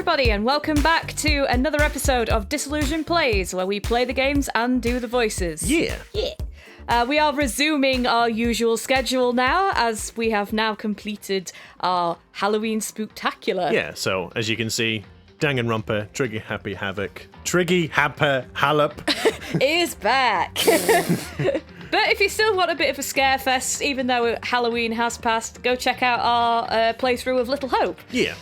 everybody, and welcome back to another episode of Disillusion Plays, where we play the games and do the voices. Yeah. We are resuming our usual schedule now, as we have now completed our Halloween Spooktacular. Yeah, so as you can see, Danganronpa, Triggy Happy Havoc, Triggy Happer Hallup is back. But if you still want a bit of a scare fest, even though Halloween has passed, go check out our playthrough of Little Hope. Yeah.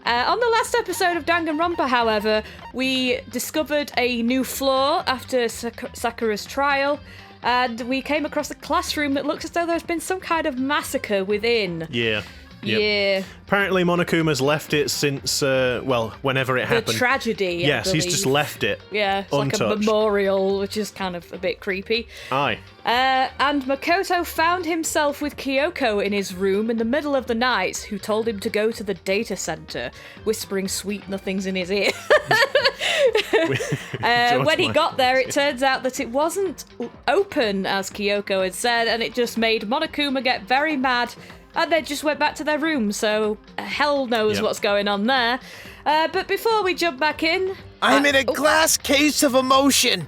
On the last episode of Danganronpa, however, we discovered a new flaw after Sakura's trial, and we came across a classroom that looks as though there's been some kind of massacre within. Yeah. Yep. Yeah. Apparently Monokuma's left it since, whenever it happened. The tragedy, Yes, he's just left it. Yeah, it's untouched. like a memorial, which is kind of a bit creepy. Aye. And Makoto found himself with Kyoko in his room in the middle of the night, who told him to go to the data center, whispering sweet nothings in his ear. When he got there, it turns out that it wasn't open, as Kyoko had said, and it just made Monokuma get very mad. And they just went back to their room, so hell knows what's going on there. But before we jump back in... I'm in a glass case of emotion!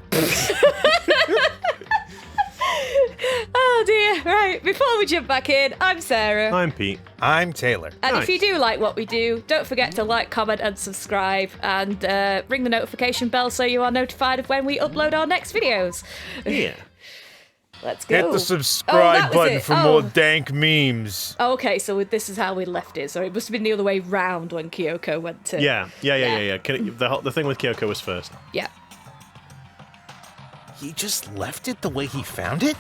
Oh dear, right, before we jump back in, I'm Sarah. I'm Pete. I'm Taylor. And Nice. if you do like what we do, don't forget to like, comment, and subscribe, and ring the notification bell so you are notified of when we upload our next videos. Yeah. Let's go. Hit the subscribe button for more Oh. dank memes. Oh, okay, so this is how we left it. So it must have been the other way round when Kyoko went to... Yeah. The thing with Kyoko was first. Yeah. He just left it the way he found it?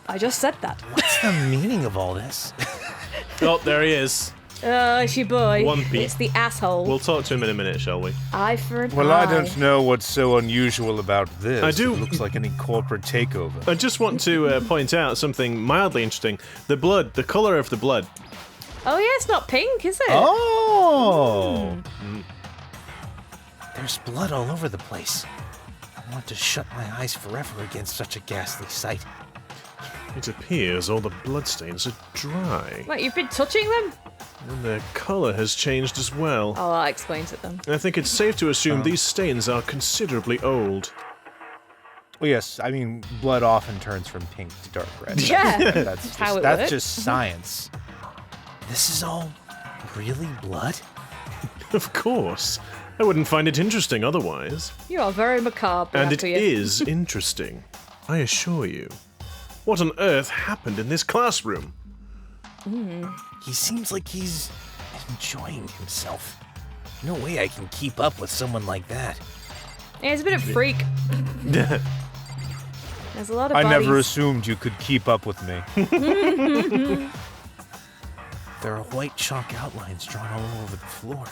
I just said that. What's the meaning of all this? Oh, there he is. Oh, it's your boy. Wumpy. It's the asshole. We'll talk to him in a minute, shall we? Eye for an Well, eye. I don't know what's so unusual about this. I do- It looks like any corporate takeover. I just want to point out something mildly interesting. The colour of the blood. Oh, yeah, it's not pink, is it? Oh! There's blood all over the place. I want to shut my eyes forever against such a ghastly sight. It appears all the bloodstains are dry. Wait, you've been touching them? And their colour has changed as well. Oh, that explains it then. I think it's safe to assume these stains are considerably old. Well, yes, I mean, blood often turns from pink to dark red. Yeah, That's how just, it that's works. just science. This is all really blood? Of course. I wouldn't find it interesting otherwise. You are very macabre, And it Byakuya. is interesting. I assure you. What on earth happened in this classroom? He seems like he's enjoying himself. No way I can keep up with someone like that. Yeah, he's a bit of a freak. There's a lot of I bodies. never assumed you could keep up with me. There are white chalk outlines drawn all over the floor.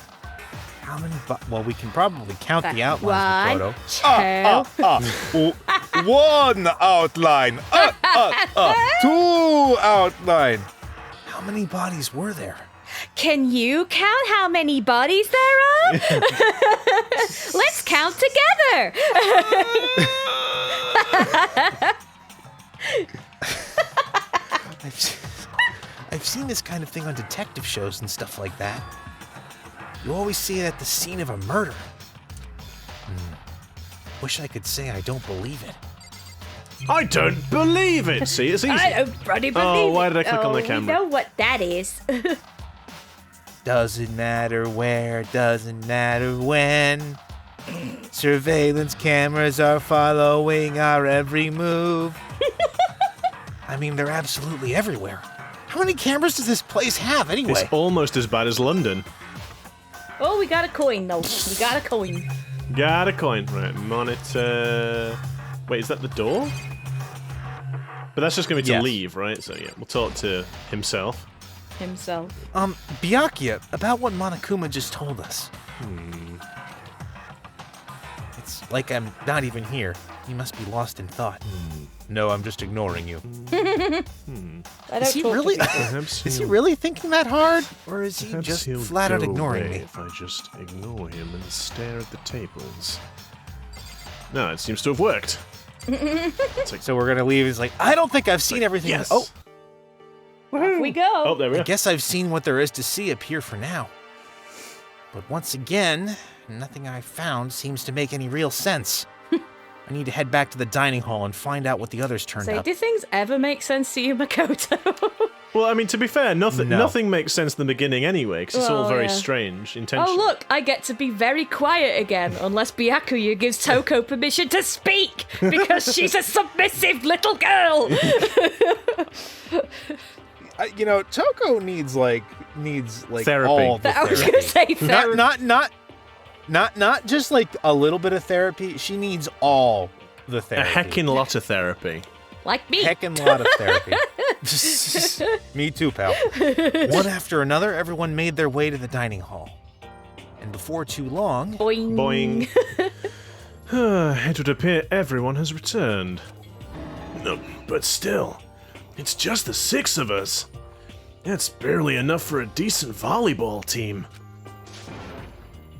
How many well, we can probably count the outlines, One, Makoto. One outline. Two outline. How many bodies were there? Can you count how many bodies there are? Let's count together. I've seen this kind of thing on detective shows and stuff like that. You always see it at the scene of a murder. Wish I could say I don't believe it. I don't believe it! See, it's easy. I don't bloody believe Oh, why it. did I click on the Oh, camera? You know what that is. Doesn't matter where, doesn't matter when. Surveillance cameras are following our every move. I mean, they're absolutely everywhere. How many cameras does this place have anyway? It's almost as bad as London. Oh, we got a coin, though. We got a coin. Got a coin. Right, monitor... Wait, is that the door? But that's just going to be to Yes. leave, right? So yeah, we'll talk to himself. Himself. Byakuya, about what Monokuma just told us. It's like I'm not even here. He must be lost in thought. No, I'm just ignoring you. I don't Is he talk to really? people. Perhaps Is he he'll- really thinking that hard? Or is he perhaps just he'll flat out go ignoring away me? if I just ignore him and stare at the tables. No, it seems to have worked. So we're gonna leave. He's like, I don't think I've seen everything. Yes. Oh, Off we go. Oh, there we I are. guess I've seen what there is to see up here for now. But once again, nothing I found seems to make any real sense. I need to head back to the dining hall and find out what the others turned So, up. do things ever make sense to you, Makoto? Well, I mean, to be fair, nothing makes sense in the beginning anyway, because it's all very yeah. strange, intentional. Oh, look, I get to be very quiet again, unless Byakuya gives Toko permission to speak, because she's a submissive little girl. Toko needs like Therapy. all the I was therapy. going to say therapy. Not just like a little bit of therapy. She needs all the A therapy. heckin' lot of therapy. Like me. Heckin' lot of therapy. Me too, pal. One after another, everyone made their way to the dining hall. And before too long... Boing. Boing. It would appear everyone has returned. No, but still, it's just the 6 of us. That's barely enough for a decent volleyball team.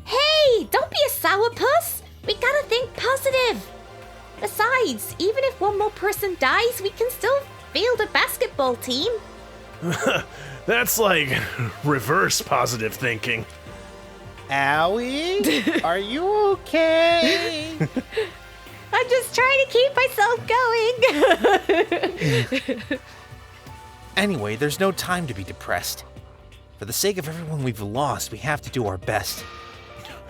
Hey, don't be a sourpuss. We gotta think positive. Besides, even if one more person dies, we can still field a basketball team. That's like reverse positive thinking. Owie? Are you okay? I'm just trying to keep myself going. Anyway, there's no time to be depressed. For the sake of everyone we've lost, we have to do our best.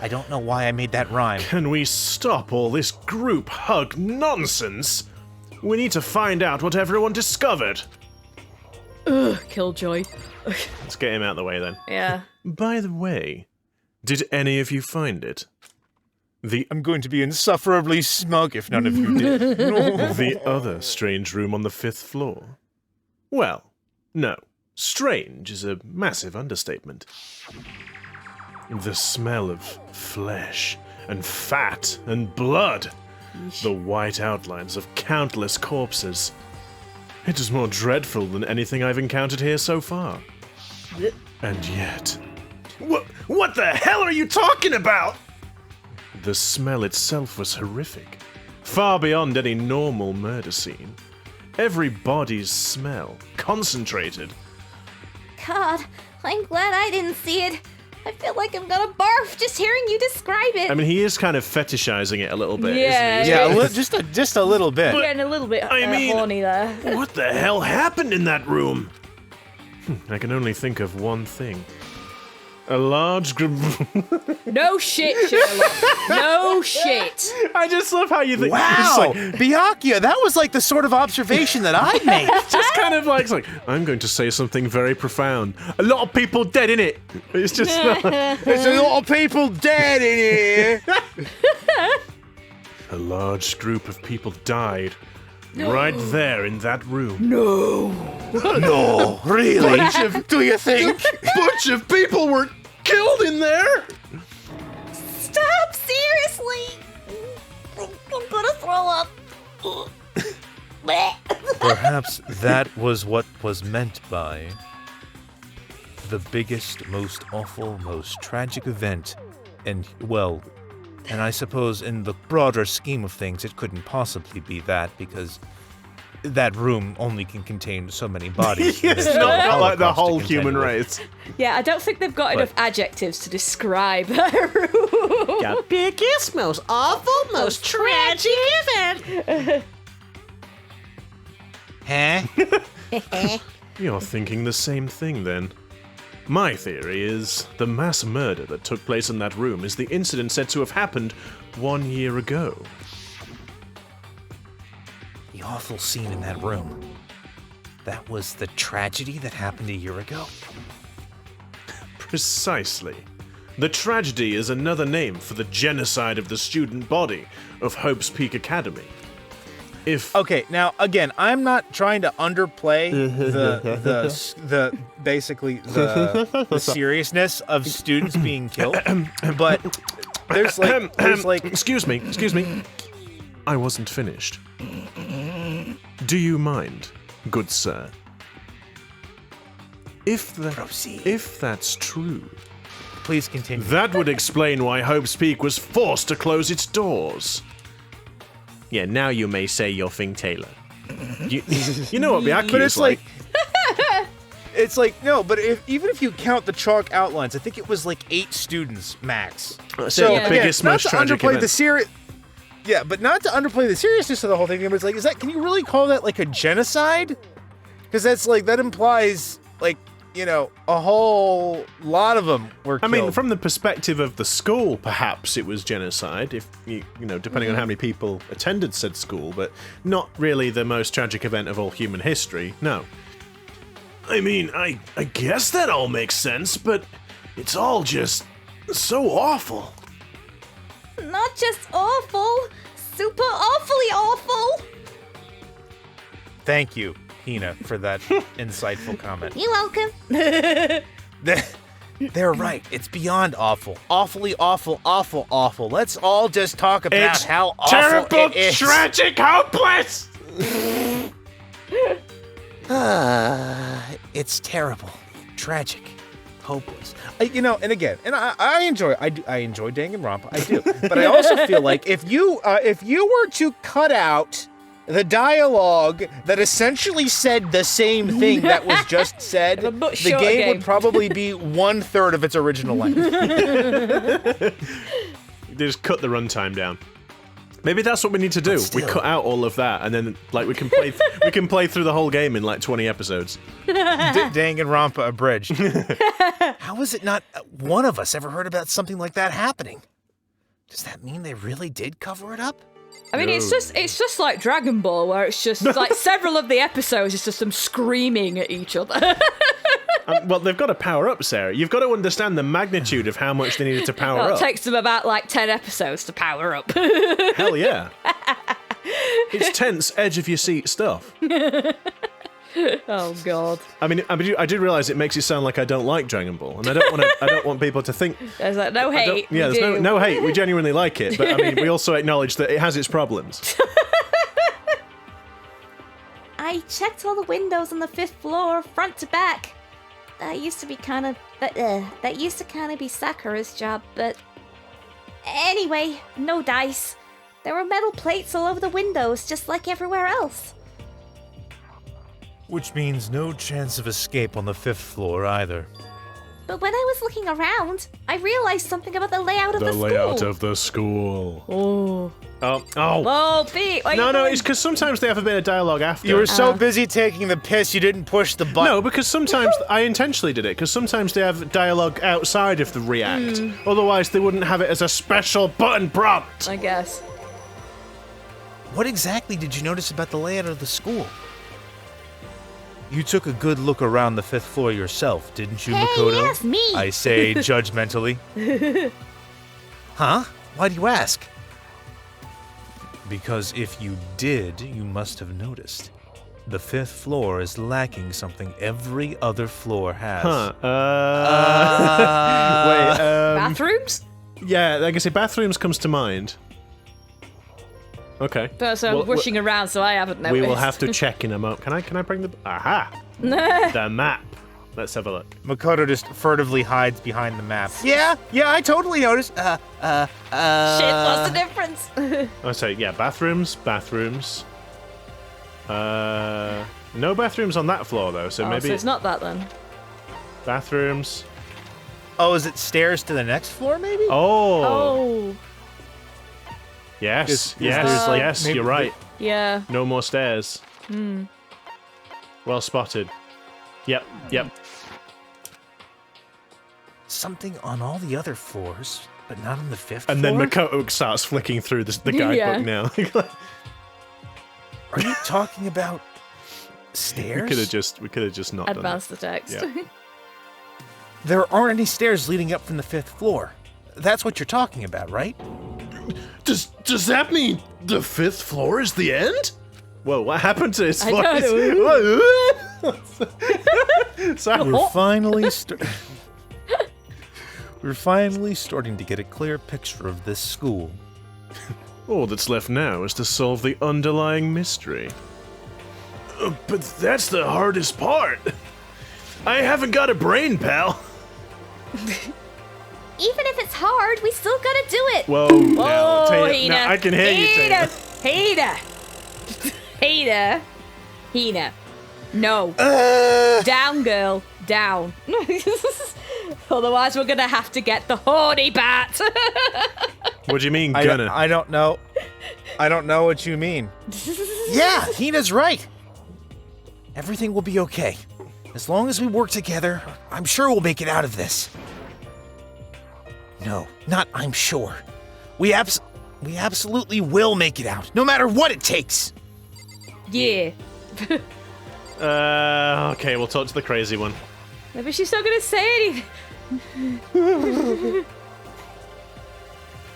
I don't know why I made that rhyme. Can we stop all this group hug nonsense? We need to find out what everyone discovered. Ugh, Killjoy. Let's get him out of the way then. Yeah. By the way, did any of you find it? I'm going to be insufferably smug if none of you did. The other strange room on the 5th floor? Well, no. Strange is a massive understatement. The smell of flesh and fat and blood. The white outlines of countless corpses. It is more dreadful than anything I've encountered here so far. And yet... What the hell are you talking about? The smell itself was horrific. Far beyond any normal murder scene. Every body's smell, concentrated. God, I'm glad I didn't see it. I feel like I'm gonna barf just hearing you describe it. I mean, he is kind of fetishizing it a little bit, Yeah, isn't he? Yeah, just a little bit. Getting a little bit horny there. What the hell happened in that room? I can only think of one thing. A large group... No shit, Sherlock. No shit. I just love how you think... Wow, It's like, Byakuya, that was like the sort of observation that I made. just kind of like, it's like, I'm going to say something very profound. A lot of people dead in it. It's just... There's a lot of people dead in here. A large group of people died. Right there in that room. No, really? Do you think? Bunch of people were killed in there! Stop, seriously. I'm gonna throw up. Perhaps that was what was meant by the biggest, most awful, most tragic event. And I suppose in the broader scheme of things, it couldn't possibly be that because that room only can contain so many bodies. It's not like the whole human race. Yeah, I don't think they've got enough adjectives to describe that room. The biggest, most awful, most tragic event. Huh? You're thinking the same thing then. My theory is the mass murder that took place in that room is the incident said to have happened 1 year ago. The awful scene in that room. That was the tragedy that happened a year ago? Precisely. The tragedy is another name for the genocide of the student body of Hope's Peak Academy. Okay, now again, I'm not trying to underplay the seriousness of students being killed, but there's like Excuse me. I wasn't finished. Do you mind, good sir? Proceed. If that's true, Please continue. that would explain why Hope's Peak was forced to close its doors. Yeah, now you may say your thing, Taylor. You know what Byakuya But is it's like It's like, no, but even if you count the chalk outlines, I think it was like 8 students max. So the biggest, not most to tragic underplay event. the serious. Yeah, but not to underplay the seriousness of the whole thing. But it's like, can you really call that like a genocide? Because that implies like, a whole lot of them were killed. I mean, from the perspective of the school, perhaps it was genocide, if depending on how many people attended said school, but not really the most tragic event of all human history, no. I mean, I guess that all makes sense, but it's all just so awful. Not just awful, super awfully awful. Thank you, Hina, for that insightful comment. You're welcome. They're right. It's beyond awful. Awfully awful, awful, awful. Let's all just talk about how awful terrible, it is. tragic, hopeless! It's terrible, tragic, hopeless. And again, I enjoy Danganronpa, I do. But I also feel like if you were to cut out the dialogue that essentially said the same thing that was just said, the game would probably be 1/3 of its original length. They just cut the runtime down. Maybe that's what we need to do. We cut out all of that, and then we can play through the whole game in like 20 episodes. Danganronpa abridged. How is it not one of us ever heard about something like that happening? Does that mean they really did cover it up? I mean, it's just like Dragon Ball, where it's just like several of the episodes is just them screaming at each other. Well, they've got to power up, Sarah. You've got to understand the magnitude of how much they needed to power up. It takes them about like 10 episodes to power up. Hell yeah. It's tense, edge of your seat stuff. Oh god. I mean, I did realize it makes it sound like I don't like Dragon Ball, and I don't want people to think. There's like no hate. Yeah, there's no hate. We genuinely like it, but I mean, we also acknowledge that it has its problems. I checked all the windows on the 5th floor, front to back. That used to kind of be Sakura's job, but anyway, no dice. There were metal plates all over the windows, just like everywhere else. Which means no chance of escape on the 5th floor either. But when I was looking around, I realized something about the layout of the school. The layout of the school. Oh. Oh. Whoa, Pete. No, it's because sometimes they have a bit of dialogue after. You were so busy taking the piss, you didn't push the button. No, because sometimes I intentionally did it, because sometimes they have dialogue outside of the react. Otherwise, they wouldn't have it as a special button prompt. I guess. What exactly did you notice about the layout of the school? You took a good look around the 5th floor yourself, didn't you, Makoto? Yes, me. I say judgmentally. Huh? Why do you ask? Because if you did, you must have noticed. The 5th floor is lacking something every other floor has. Wait, Bathrooms? Yeah, like I say, bathrooms comes to mind. Okay. So I'm rushing around, so I haven't noticed. We will have to check in a moment. Can I bring the... Aha! The map. Let's have a look. Makoto just furtively hides behind the map. Yeah, I totally noticed. Shit, what's the difference? Oh, so yeah, bathrooms. No bathrooms on that floor though, so maybe So it's not that then. bathrooms. Oh, is it stairs to the next floor, maybe? Oh. Yes, there's like yes, maybe you're right. Yeah. No more stairs. Well spotted. Yep. Something on all the other floors, but not on the 5th And floor? then Makoto starts flicking through the guidebook now. Are you talking about stairs? We could have just not Advance the text. Yeah. There aren't any stairs leading up from the 5th floor. That's what you're talking about, right? Does that mean the 5th floor is the end? Whoa, what happened to his I voice? Sorry. We're finally starting to get a clear picture of this school. All that's left now is to solve the underlying mystery. But that's the hardest part. I haven't got a brain, pal. Even if it's hard, we still gotta do it. Whoa, Hina. now, I can hear you, Tina. Hina. No. Down, girl. Down. Otherwise, we're gonna have to get the horny bat. What do you mean, gonna? I don't know. I don't know what you mean. Yeah, Hina's right. Everything will be okay. As long as we work together, I'm sure we'll make it out of this. No, not I'm sure. We absolutely will make it out, no matter what it takes. Yeah. Okay, we'll talk to the crazy one. Maybe she's not gonna say anything.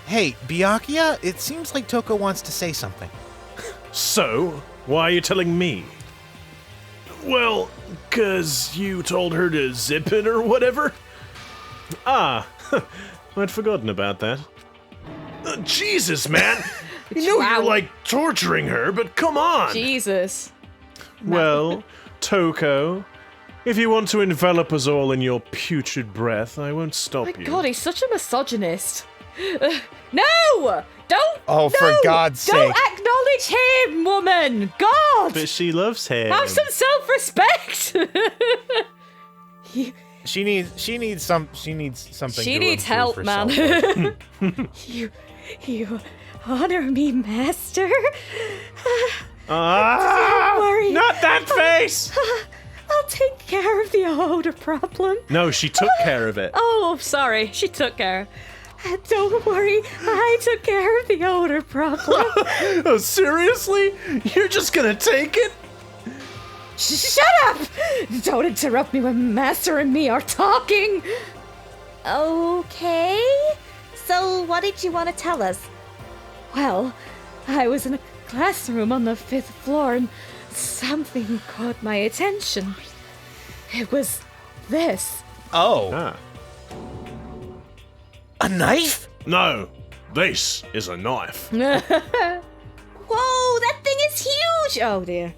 Hey, Byakuya, it seems like Toko wants to say something. So, why are you telling me? Well, 'cause you told her to zip it or whatever? Ah, I'd forgotten about that. Jesus, man! You know Wow. you're, like, torturing her, but come on! Jesus. Well, Toko, if you want to envelop us all in your putrid breath, I won't stop My you. God, he's such a misogynist. No! Don't! Oh, for no! God's Don't sake. acknowledge him, woman! God! But she loves him. Have some self-respect! She needs something. She to needs improve help, herself. man. you honor me, master. Ah! worry. Not that face! I'll take care of the odor problem. No, she took care of it. Oh, sorry. She took care. Don't worry. I took care of the odor problem. Oh, seriously? You're just gonna take it? Shut up! Don't interrupt me when Master and me are talking. Okay. So, what did you want to tell us? Well, I was in a classroom on the 5th floor and something caught my attention. It was this. Oh, Ah. a knife? No, this is a knife. Whoa, that thing is huge! Oh dear.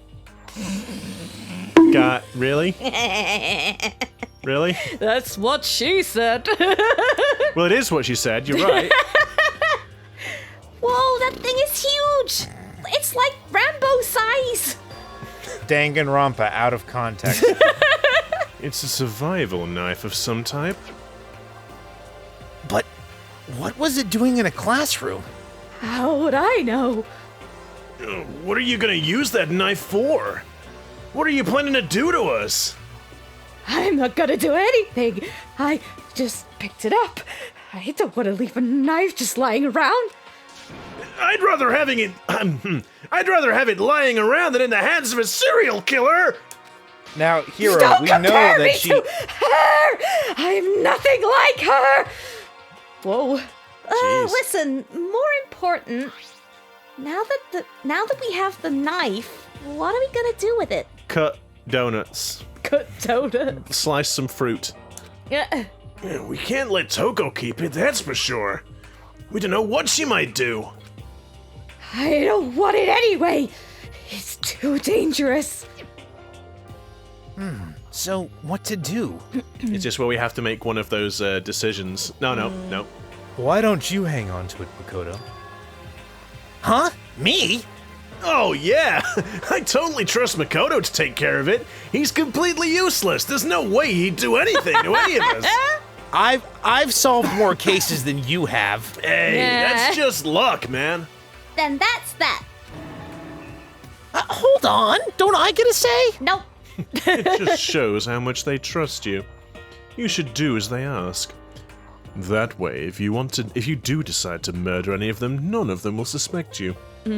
Really? Really? That's what she said. Well, it is what she said, you're right. Whoa, that thing is huge! It's like Rambo size! Danganronpa out of context. It's a survival knife of some type. But what was it doing in a classroom? How would I know? What are you gonna use that knife for? What are you planning to do to us? I'm not gonna do anything. I just picked it up. I don't want to leave a knife just lying around. I'd rather have it lying around than in the hands of a serial killer. Now, Hero, Don't we know compare me that she. to her. I'm nothing like her. Whoa. Jeez. Listen, more important, now that we have the knife, what are we gonna do with it? Cut donuts. Cut donut. Slice some fruit. Yeah. We can't let Toko keep it, that's for sure. We don't know what she might do. I don't want it anyway. It's too dangerous. So, what to do? It's just where we have to make one of those decisions. No. Why don't you hang on to it, Makoto? Huh? Me? Oh, yeah! I totally trust Makoto to take care of it. He's completely useless. There's no way he'd do anything to any of us. I've solved more cases than you have. Hey, Yeah. that's just luck, man. Then that's that. Hold on. Don't I get a say? Nope. It just shows how much they trust you. You should do as they ask. That way, if you do decide to murder any of them, none of them will suspect you. Are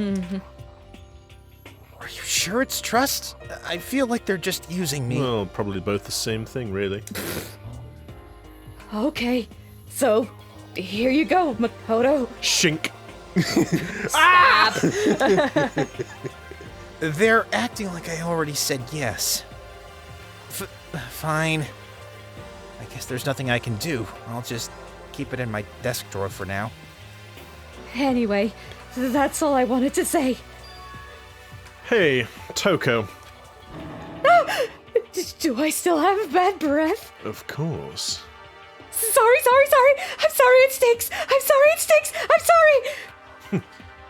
you sure it's trust? I feel like they're just using me. Well, probably both the same thing, really. Okay. So, here you go, Makoto. Shink. They're acting like I already said yes. Fine. I guess there's nothing I can do. I'll just keep it in my desk drawer for now. Anyway, that's all I wanted to say. Hey, Toko. Do I still have bad breath? Of course. Sorry. I'm sorry it stinks. I'm sorry.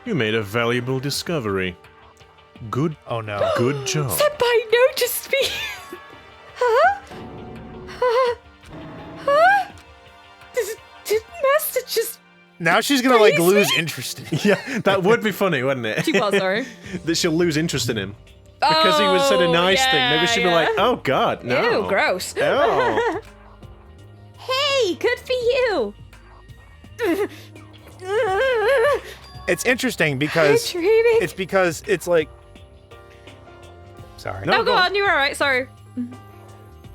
You made a valuable discovery. Good Oh no. job. Senpai noticed me. Did Master just... Now she's gonna, like, lose interest in him. Yeah, that would be funny, wouldn't it? She was, sorry. That she'll lose interest in him. Because he was said a nice thing. Maybe she'd be like, oh god, no. Ew, gross. Oh. Hey, good for you. It's interesting because... I'm dreaming. It's because it's like... Sorry. No, go on, you're alright, sorry.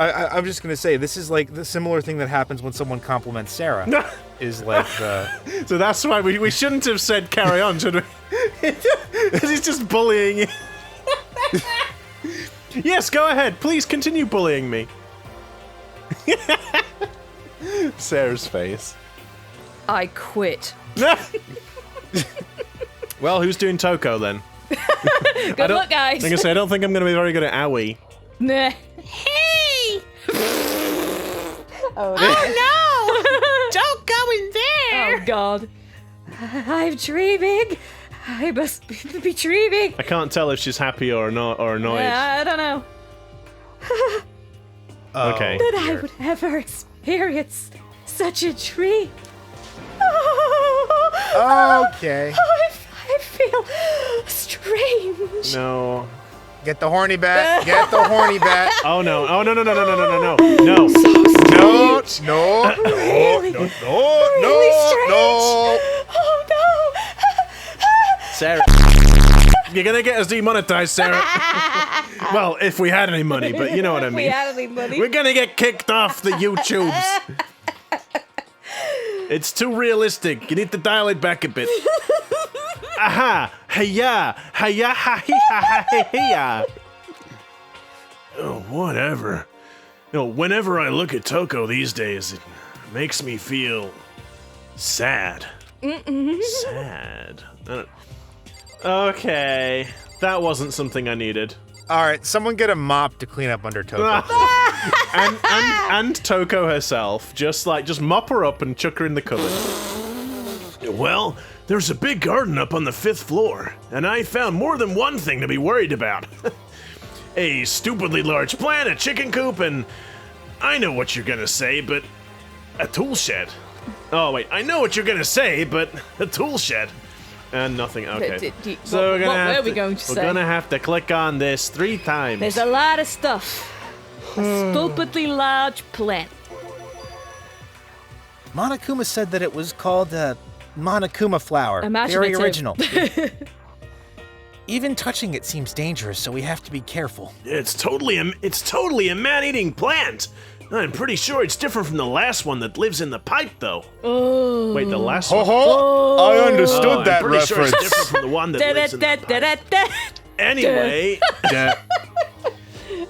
I'm just gonna say, this is like the similar thing that happens when someone compliments Sarah. Is like the... So that's why we shouldn't have said carry on, should we? Because he's just bullying you. Yes, go ahead. Please continue bullying me. Sarah's face. I quit. Well, who's doing Toko then? Good luck, guys. Like I say, I don't think I'm going to be very good at Aoi. Nah. Hey! Oh no! Don't go in there! Oh god. I'm dreaming. I must be dreaming. I can't tell if she's happy or not or annoyed. I don't know. Okay. That I would ever experience such a dream. Okay. I feel strange. No. Get the horny bat. Get the horny bat. Oh no. Oh no no no no no no no no. No. No. No. Really? No. Really strange. No. Oh no. Sarah. You're gonna get us demonetized, Sarah. Well, if we had any money, but you know what I If we mean. had any money. We're gonna get kicked off the YouTubes. It's too realistic. You need to dial it back a bit. Aha! Hey-ya! Hey-ya! Ha-hee-ha-ha-hey-ya! Oh, whatever. You know, whenever I look at Toko these days, it makes me feel sad. Sad. Okay. That wasn't something I needed. All right, someone get a mop to clean up under Toko. and Toko herself, just mop her up and chuck her in the cupboard. Well, there's a big garden up on the 5th floor, and I found more than one thing to be worried about. A stupidly large plant, a chicken coop, and I know what you're gonna say, but a tool shed. Oh wait, I know what you're gonna say, but a tool shed. And nothing. Okay. So what were we going to say? We're gonna have to click on this 3 times. There's a lot of stuff. A stupidly large plant. Monokuma said that it was called Monokuma flower. Very Imaginative. original. Even touching it seems dangerous, so we have to be careful. It's totally a man-eating plant. I'm pretty sure it's different from the last one that lives in the pipe, though. Oh. Wait, the last one? I understood I'm pretty sure it's different from the one that lives in the pipe. Anyway,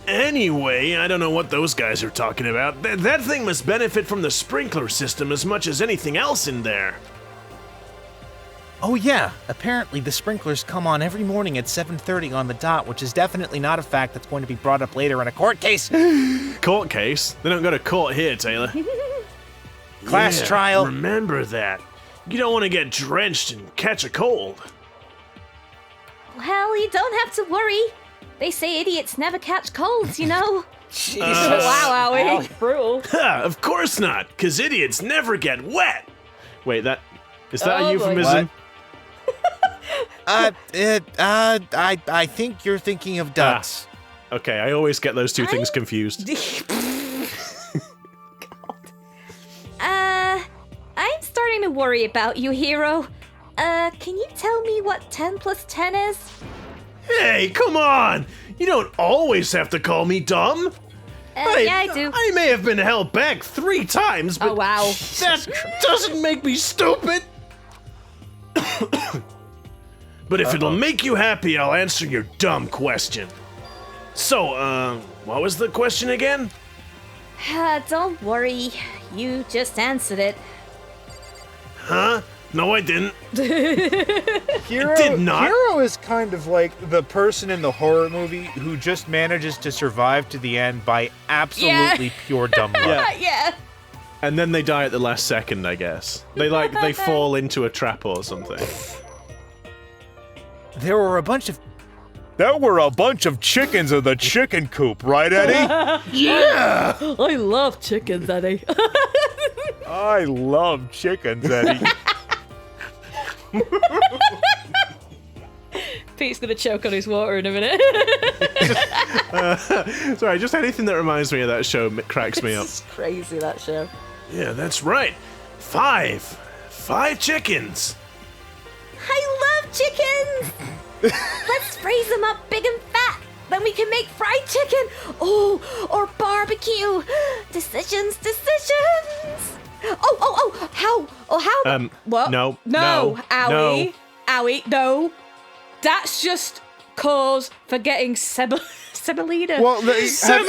anyway, I don't know what those guys are talking about. That thing must benefit from the sprinkler system as much as anything else in there. Oh yeah, apparently the sprinklers come on every morning at 7:30 on the dot, which is definitely not a fact that's going to be brought up later in a court case. Court case? They don't go to court here, Taylor. Class trial. Remember that. You don't want to get drenched and catch a cold. Well, you don't have to worry. They say idiots never catch colds, you know. Wow, Owie. Brutal. Ha, of course not, because idiots never get wet. Wait, is that Oh, a euphemism? I think you're thinking of ducks. Okay, I always get those two things confused. I'm starting to worry about you, hero. Can you tell me what 10 plus 10 is? Hey, come on! You don't always have to call me dumb. Yeah, I do. I may have been held back 3 times, but Oh, wow. that doesn't make me stupid. But if it'll make you happy, I'll answer your dumb question. So, what was the question again? Don't worry. You just answered it. Huh? No, I didn't. Hero, did not. Hero is kind of like the person in the horror movie who just manages to survive to the end by absolutely pure dumb luck. Yeah. Yeah. And then they die at the last second, I guess. They fall into a trap or something. There were a bunch of There were a bunch of chickens in the chicken coop, right, Eddie? Yeah! I love chickens, Eddie. I love chickens, Eddie. Pete's gonna choke on his water in a minute. Sorry, just anything that reminds me of that show cracks me up. It's crazy, that show. Yeah, that's right. 5 chickens. I love chickens! Let's freeze them up big and fat. Then we can make fried chicken. Oh, or barbecue. Decisions. How? What? No. Owie. Owie, no. That's just cause for getting semolina. Well, have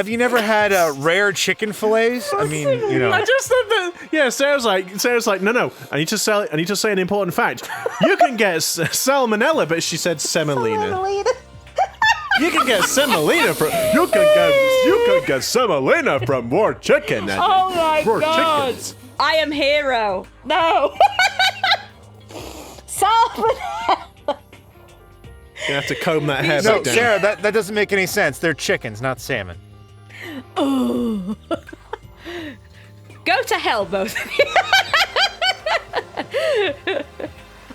you never had rare chicken fillets? I mean, you know. I just thought that. Yeah, Sarah's like, no. I need to say an important fact. You can get salmonella, but she said semolina. You can get semolina from. You can get semolina from raw chicken. Oh my raw god! Chickens. I am hero. No. Salmonella. You have to comb that hair No, back down. Sarah, that doesn't make any sense. They're chickens, not salmon. Oh. Go to hell, both of you.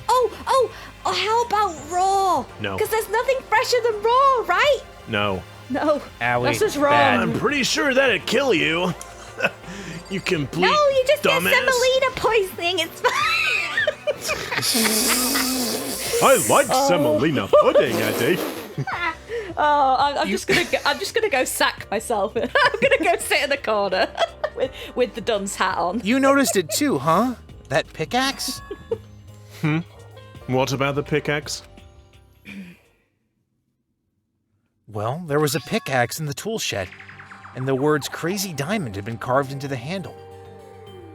Oh, how about raw? No. Because there's nothing fresher than raw, right? No. No. Owie, This is wrong. bad. I'm pretty sure that'd kill you. You complete No, you just dumbass. get semolina poisoning. It's fine. I like semolina pudding, Eddie. Oh, I'm just gonna go sack myself. I'm gonna go sit in the corner with the dunce hat on. You noticed it too, huh? That pickaxe? What about the pickaxe? Well, there was a pickaxe in the tool shed, and the words Crazy Diamond had been carved into the handle.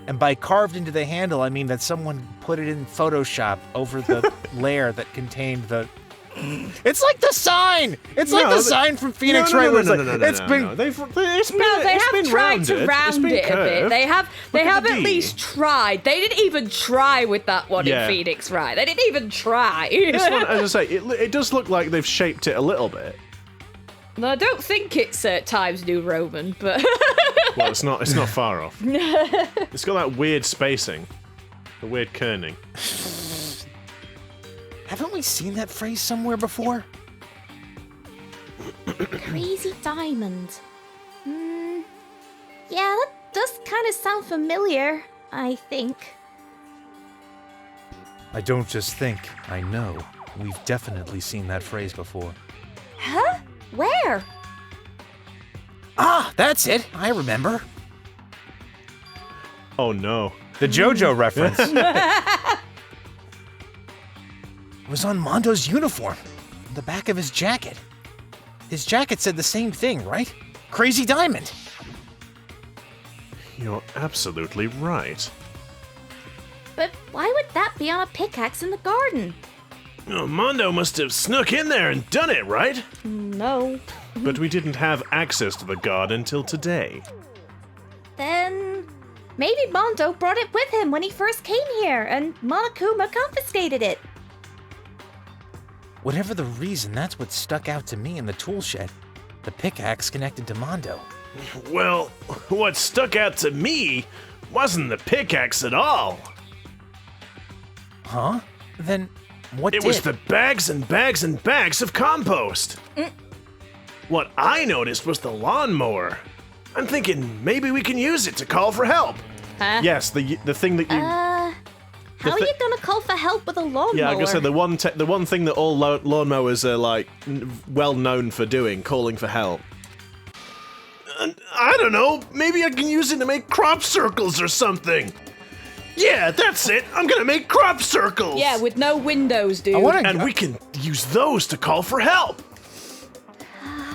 And by carved into the handle, I mean that someone put it in Photoshop over the layer that contained the... It's like the sign! It's like the sign from Phoenix, right? No. They've Tried to round it a bit. They have at the at D. least tried. They didn't even try with that one Yeah. in Phoenix, right? They didn't even try. This one, as I say, it does look like they've shaped it a little bit. No, I don't think it's Times New Roman, but Well, it's not far off. It's got that weird spacing. The weird kerning. Haven't we seen that phrase somewhere before? Crazy Diamond. Yeah, that does kind of sound familiar, I think. I don't just think, I know. We've definitely seen that phrase before. Huh? Where? Ah, that's it. I remember. Oh no. The JoJo reference. It was on Mondo's uniform, on the back of his jacket. His jacket said the same thing, right? Crazy Diamond. You're absolutely right. But why would that be on a pickaxe in the garden? Oh, Mondo must have snuck in there and done it, right? no. But we didn't have access to the garden until today. Then maybe Mondo brought it with him when he first came here, and Monokuma confiscated it. Whatever the reason, that's what stuck out to me in the tool shed. The pickaxe connected to Mondo. Well, what stuck out to me wasn't the pickaxe at all. Huh? Then what It was the bags and bags and bags of compost. What I noticed was the lawnmower. I'm thinking maybe we can use it to call for help. Huh? Yes, the thing that you... How are you gonna call for help with a lawnmower? Yeah, I guess the one thing that all lawnmowers are like well known for doing, calling for help. I don't know. Maybe I can use it to make crop circles or something. Yeah, that's it. I'm gonna make crop circles. Yeah, with no windows, dude. And we can use those to call for help.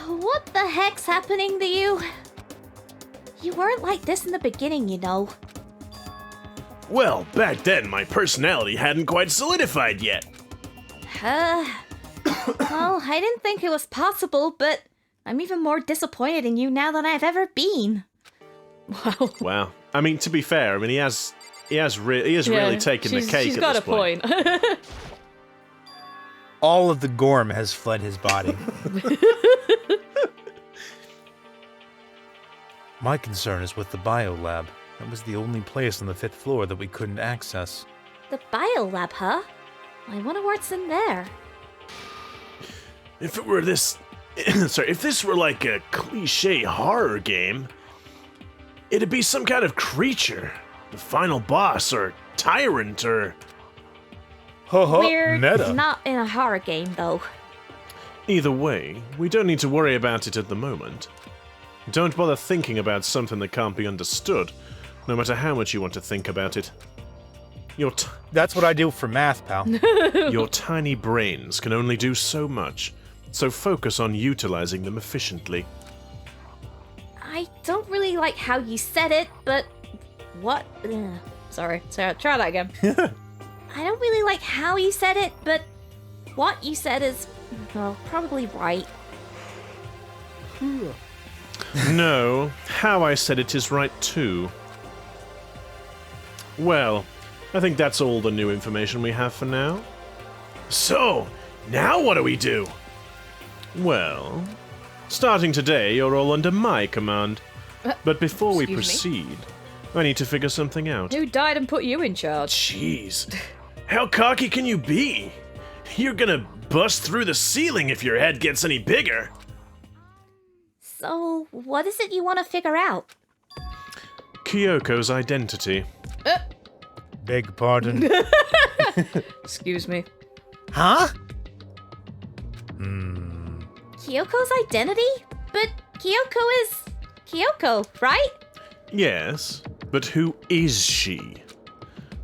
What the heck's happening to you? You weren't like this in the beginning, you know. Well, back then my personality hadn't quite solidified yet. Well, I didn't think it was possible, but I'm even more disappointed in you now than I've ever been. Wow. I mean, to be fair, I mean he has really taken the cake She's at got this a point. All of the gorm has fled his body. My concern is with the biolab. That was the only place on the 5th floor that we couldn't access. The biolab, huh? I wonder what's in there. If it were this... sorry, if this were like a cliche horror game, it'd be some kind of creature. The final boss, or tyrant, or... We're meta. not in a horror game, though. Either way, we don't need to worry about it at the moment. Don't bother thinking about something that can't be understood, no matter how much you want to think about it. That's what I do for math, pal. Your tiny brains can only do so much, so focus on utilizing them efficiently. I don't really like how you said it, but what? Sorry, try that again. I don't really like how you said it, but what you said is, well, probably right. No, how I said it is right too. Well, I think that's all the new information we have for now. So, now what do we do? Well, starting today, you're all under my command. But before we Excuse me? proceed, I need to figure something out. Who died and put you in charge? Jeez, how cocky can you be? You're gonna bust through the ceiling if your head gets any bigger. So, what is it you want to figure out? Kyoko's identity. Beg pardon. Excuse me. Huh? Kyoko's identity? But Kyoko is Kyoko, right? Yes, but who is she?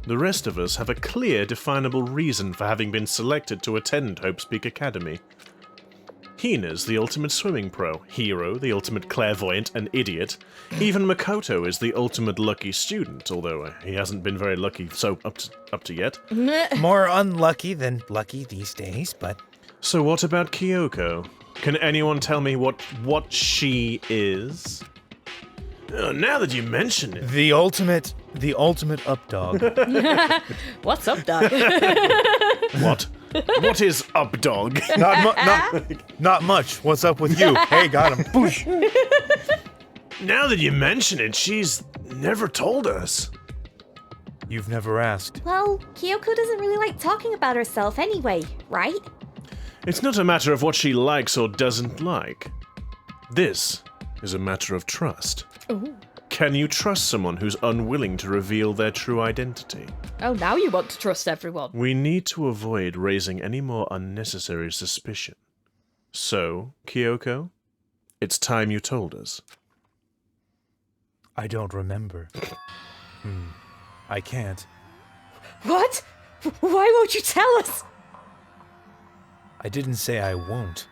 The rest of us have a clear, definable reason for having been selected to attend Hope's Peak Academy. Hina's the ultimate swimming pro, Hiro the ultimate clairvoyant and idiot. Even Makoto is the ultimate lucky student, although he hasn't been very lucky up to yet. More unlucky than lucky these days, but... So what about Kyoko? Can anyone tell me what she is? Now that you mention it. The ultimate updog. What's up, Doc? What? What is up, dog? Not much. What's up with you? Hey, got him. Boosh. Now that you mention it, she's never told us. You've never asked. Well, Kyoko doesn't really like talking about herself anyway, right? It's not a matter of what she likes or doesn't like. This is a matter of trust. Ooh. Can you trust someone who's unwilling to reveal their true identity? Oh, now you want to trust everyone. We need to avoid raising any more unnecessary suspicion. So, Kyoko, it's time you told us. I don't remember. I can't. What? Why won't you tell us? I didn't say I won't.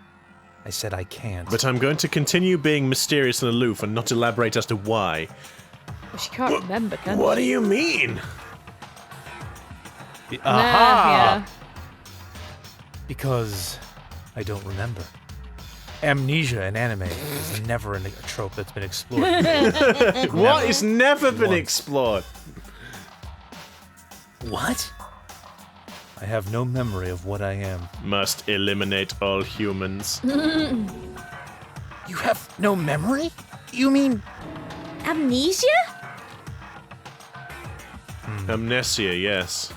I said I can't. But I'm going to continue being mysterious and aloof and not elaborate as to why. Well, she can't remember, can What she? do you mean? Yeah. Because I don't remember. Amnesia in anime is never a trope that's been explored. What? It's never been Once. explored. What? I have no memory of what I am. Must eliminate all humans. You have no memory? You mean... Amnesia? Amnesia, yes.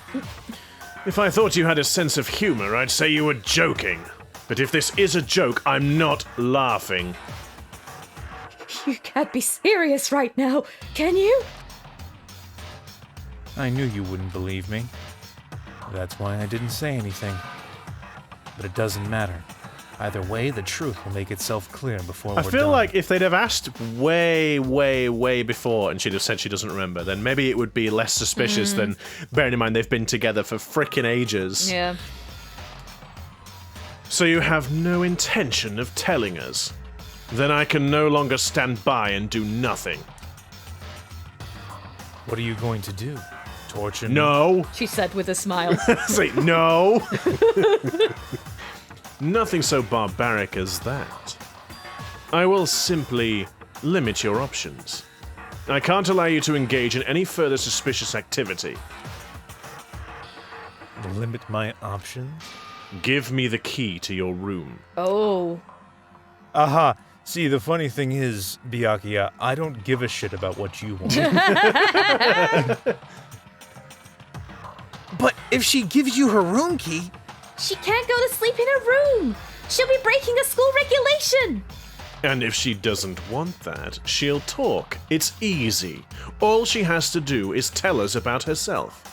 If I thought you had a sense of humor, I'd say you were joking. But if this is a joke, I'm not laughing. You can't be serious right now, can you? I knew you wouldn't believe me. That's why I didn't say anything. But it doesn't matter. Either way, the truth will make itself clear before I we're feel done. like if they'd have asked way before and she'd have said she doesn't remember, then maybe it would be less suspicious than, bearing in mind they've been together for frickin' ages. Yeah. So you have no intention of telling us? Then I can no longer stand by and do nothing. What are you going to do? Torture me? No! She said with a smile. Say no! Nothing so barbaric as that. I will simply limit your options. I can't allow you to engage in any further suspicious activity. Limit my options? Give me the key to your room. Oh. Aha. See, the funny thing is, Byakuya, I don't give a shit about what you want. But if she gives you her room key... She can't go to sleep in her room. She'll be breaking a school regulation. And if she doesn't want that, she'll talk. It's easy. All she has to do is tell us about herself.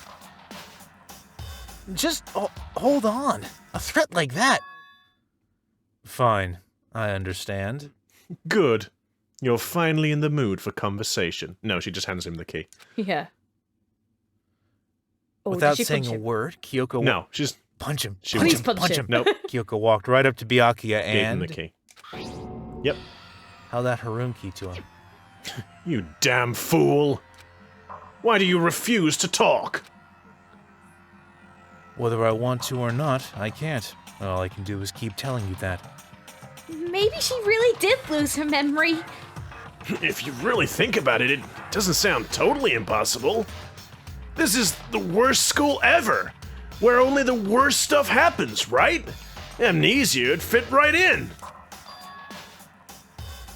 Just hold on. A threat like that... Fine. I understand. Good. You're finally in the mood for conversation. No, she just hands him the key. Yeah. Oh, Without did she saying punch a him? word, Kyoko... No, she's... Punch him. Please punch him. Nope. Kyoko walked right up to Byakuya Gave him and... the key. Yep. held out her room key to him. You damn fool! Why do you refuse to talk? Whether I want to or not, I can't. All I can do is keep telling you that. Maybe she really did lose her memory. If you really think about it, it doesn't sound totally impossible. This is the worst school ever, where only the worst stuff happens, right? Amnesia'd fit right in.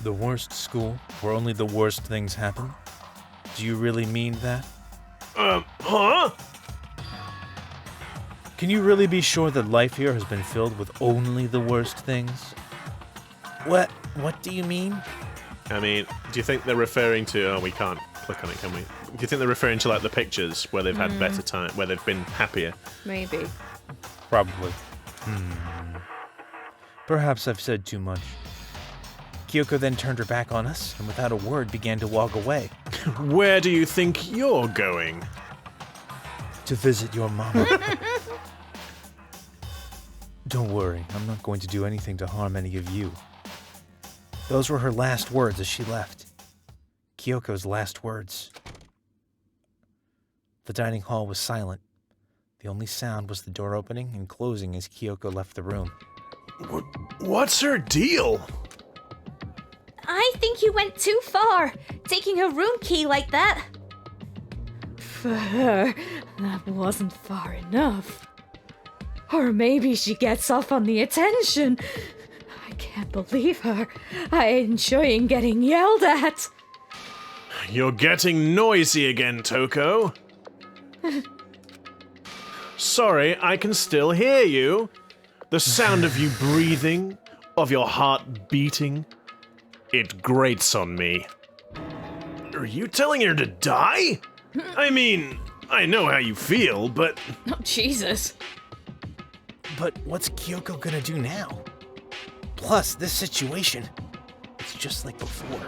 The worst school, where only the worst things happen? Do you really mean that? Huh? Can you really be sure that life here has been filled with only the worst things? What do you mean? I mean, do you think they're referring to... Oh, we can't click on it, can we? Do you think they're referring to, like, the pictures where they've had better time, where they've been happier? Maybe. Probably. Perhaps I've said too much. Kyoko then turned her back on us, and without a word began to walk away. Where do you think you're going? To visit your mama. Don't worry, I'm not going to do anything to harm any of you. Those were her last words as she left. Kyoko's last words. The dining hall was silent. The only sound was the door opening and closing as Kyoko left the room. What's her deal? I think you went too far, taking her room key like that. For her, that wasn't far enough. Or maybe she gets off on the attention. I can't believe her. I'm enjoying getting yelled at. You're getting noisy again, Toko. Sorry, I can still hear you. The sound of you breathing, of your heart beating, it grates on me. Are you telling her to die? I mean, I know how you feel, but... Oh, Jesus. But what's Kyoko gonna do now? Plus, this situation, it's just like before.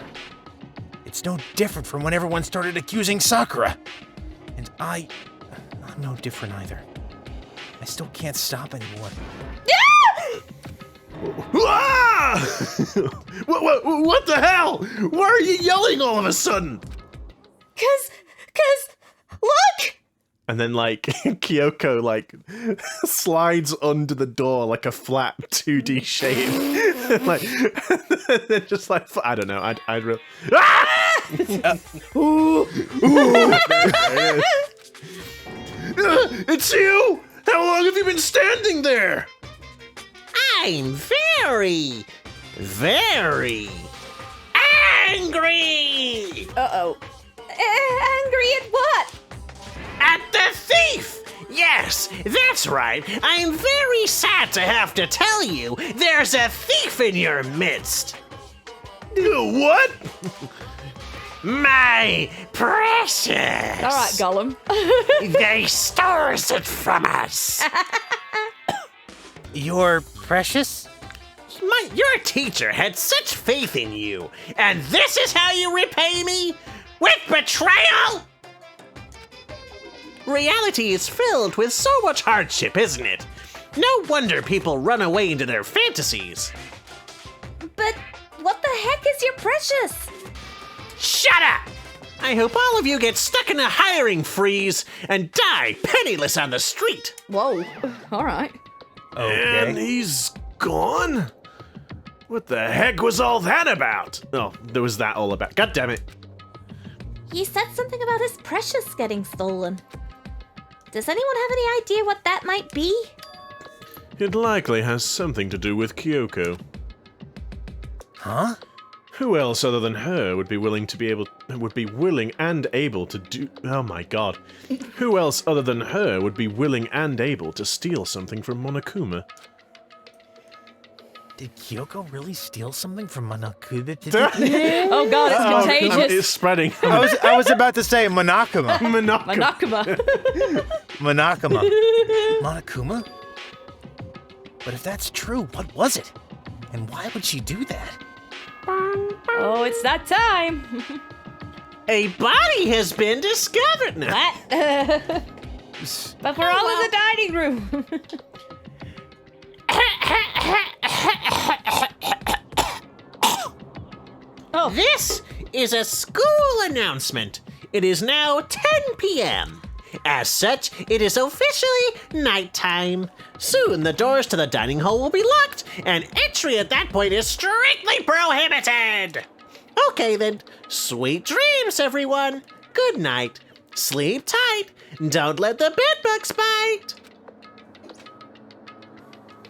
It's no different from when everyone started accusing Sakura. And I'm no different either. I still can't stop anyone. Ah! What the hell? Why are you yelling all of a sudden? Cause, look! And then, like, Kyoko, like, slides under the door like a flat 2D shape. Like, they're just like, I don't know, I'd really... Ah! It's you! How long have you been standing there? I'm very angry Uh-oh. Angry at what? at the thief. Yes, that's right. I'm very sad to have to tell you there's a thief in your midst. What? My precious. All right, Gollum. They stores it from us. You're precious? Your teacher had such faith in you, and this is how you repay me? With betrayal? Reality is filled with so much hardship, isn't it? No wonder people run away into their fantasies. But what the heck is your precious? Shut up! I hope all of you get stuck in a hiring freeze and die penniless on the street. Whoa. All right. Okay. And he's gone? What the heck was all that about? Oh, there was that all about. God damn it. He said something about his precious getting stolen. Does anyone have any idea what that might be? It likely has something to do with Kyoko. Huh? Who else other than her would be willing and able to do... Oh my god. Who else other than her would be willing and able to steal something from Monokuma? Did Kyoko really steal something from Monokuma? Oh god, it's contagious. It's spreading. I was about to say Monokuma. Monokuma. Monokuma. Monokuma? But if that's true, what was it? And why would she do that? Oh, it's that time. A body has been discovered now. What? But we're all in the dining room. Oh. This is a school announcement. It is now 10 p.m. As such, it is officially nighttime. Soon the doors to the dining hall will be locked, and entry at that point is strictly prohibited. Okay then, sweet dreams, everyone. Good night. Sleep tight. Don't let the bedbugs bite.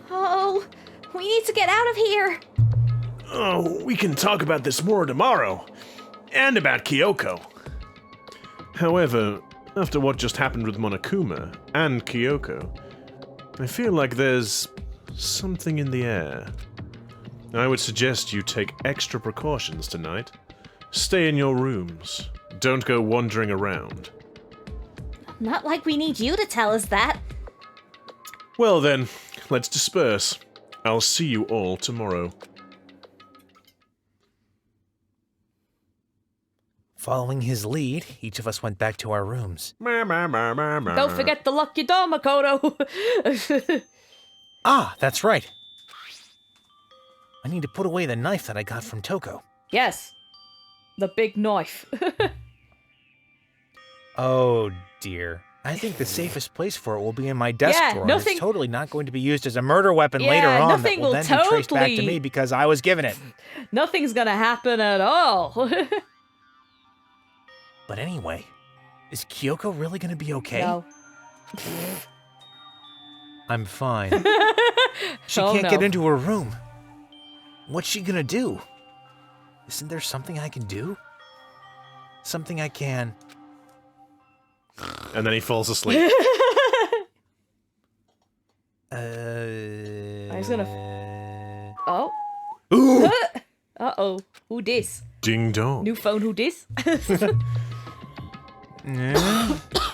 Oh, we need to get out of here. Oh, we can talk about this more tomorrow. And about Kyoko. However, after what just happened with Monokuma and Kyoko, I feel like there's something in the air. I would suggest you take extra precautions tonight. Stay in your rooms. Don't go wandering around. Not like we need you to tell us that. Well then, let's disperse. I'll see you all tomorrow. Following his lead, each of us went back to our rooms. Don't forget to lock your door, Makoto. Ah, that's right. I need to put away the knife that I got from Toko. Yes. The big knife. Oh, dear. I think the safest place for it will be in my desk Yeah, drawer. nothing- It's totally not going to be used as a murder weapon Yeah, later on nothing that will will then be traced back to totally- me because I was given it. Nothing's gonna happen at all. But anyway, is Kyoko really going to be okay? No. I'm fine. She Oh, can't no. get into her room. What's she gonna do? Isn't there something I can do? Something I can... And then he falls asleep. I was gonna... Oh. Ooh! Uh-oh. Who dis? Ding dong. New phone, who dis?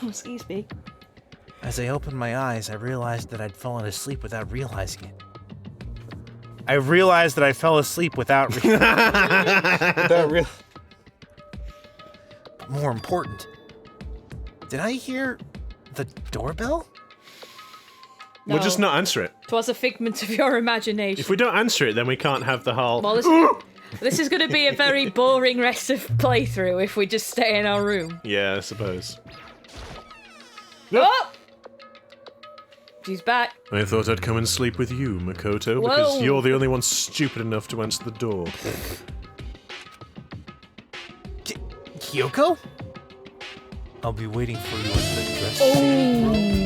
Excuse me. As I opened my eyes, I realized that I'd fallen asleep without realizing it. I realized that I fell asleep without But more important, did I hear the doorbell? No. We'll just not answer it. 'Twas a figment of your imagination. If we don't answer it, then we can't have the whole... Well, this is going to be a very boring rest of playthrough if we just stay in our room. Yeah, I suppose. Oh! She's back. I thought I'd come and sleep with you, Makoto, Whoa. because you're the only one stupid enough to answer the door. Kyoko? I'll be waiting for you in the dressing room.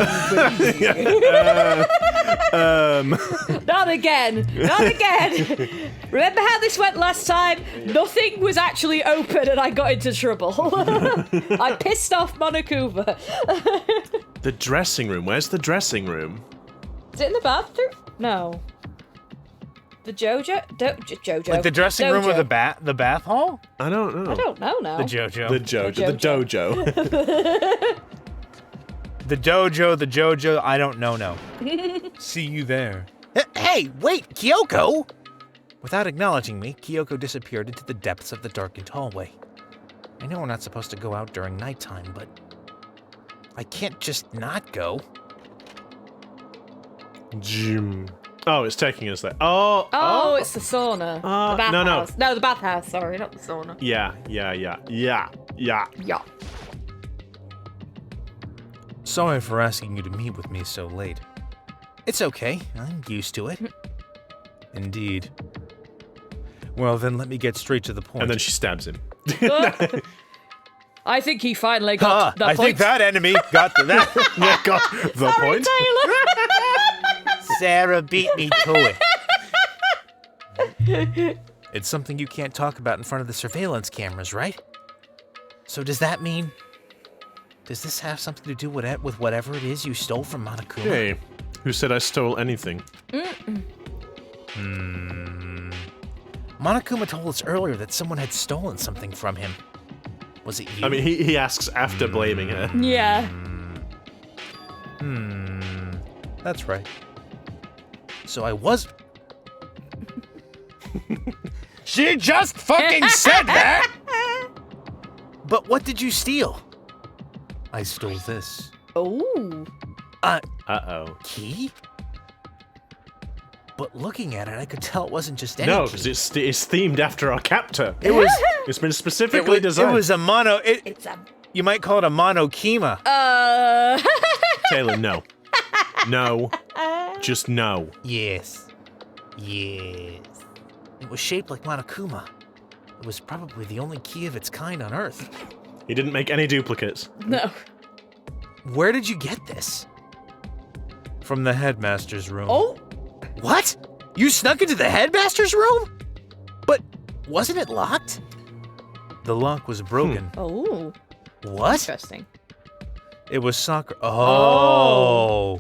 Not again. Not again. Remember how this went last time? Nothing was actually open and I got into trouble. I pissed off Monokuma. The dressing room? Where's the dressing room? Is it in the bathroom? No. The Jojo? Like the dressing room or Dojo. the bath hall? I don't know. I don't know now. The Jojo. The Jojo. The dojo, the Jojo, I don't know no. See you there. Hey, wait, Kyoko! Without acknowledging me, Kyoko disappeared into the depths of the darkened hallway. I know we're not supposed to go out during nighttime, but I can't just not go. Jim. Oh, it's taking us there. Oh, Oh, it's the sauna. The bathhouse. no. No, the bathhouse. Sorry, not the sauna. Yeah. Yeah. Sorry for asking you to meet with me so late. It's okay, I'm used to it. Indeed. Well, then let me get straight to the point. And then she stabs him. I think he finally got the I point. think that enemy got to that. Yeah, got the point. Taylor. Sarah beat me to it. It's something you can't talk about in front of the surveillance cameras, right? So does that mean... Does this have something to do with whatever it is you stole from Monokuma? Hey, who said I stole anything? Monokuma told us earlier that someone had stolen something from him. Was it you? I mean, he asks after blaming her. Yeah. That's right. So I was... She just fucking said that! But what did you steal? I stole this. Oh. Uh-oh. Key? But looking at it, I could tell it wasn't just any No, key. because it's themed after our captor. It was... It's been specifically designed. It was a mono... It's a You might call it a monokuma. Taylor, no. No. Just no. Yes. Yes. It was shaped like Monokuma. It was probably the only key of its kind on Earth. He didn't make any duplicates. No. Where did you get this? From the headmaster's room. Oh. What? You snuck into the headmaster's room? But wasn't it locked? The lock was broken. Oh. What? Interesting. It was Sakura. Oh.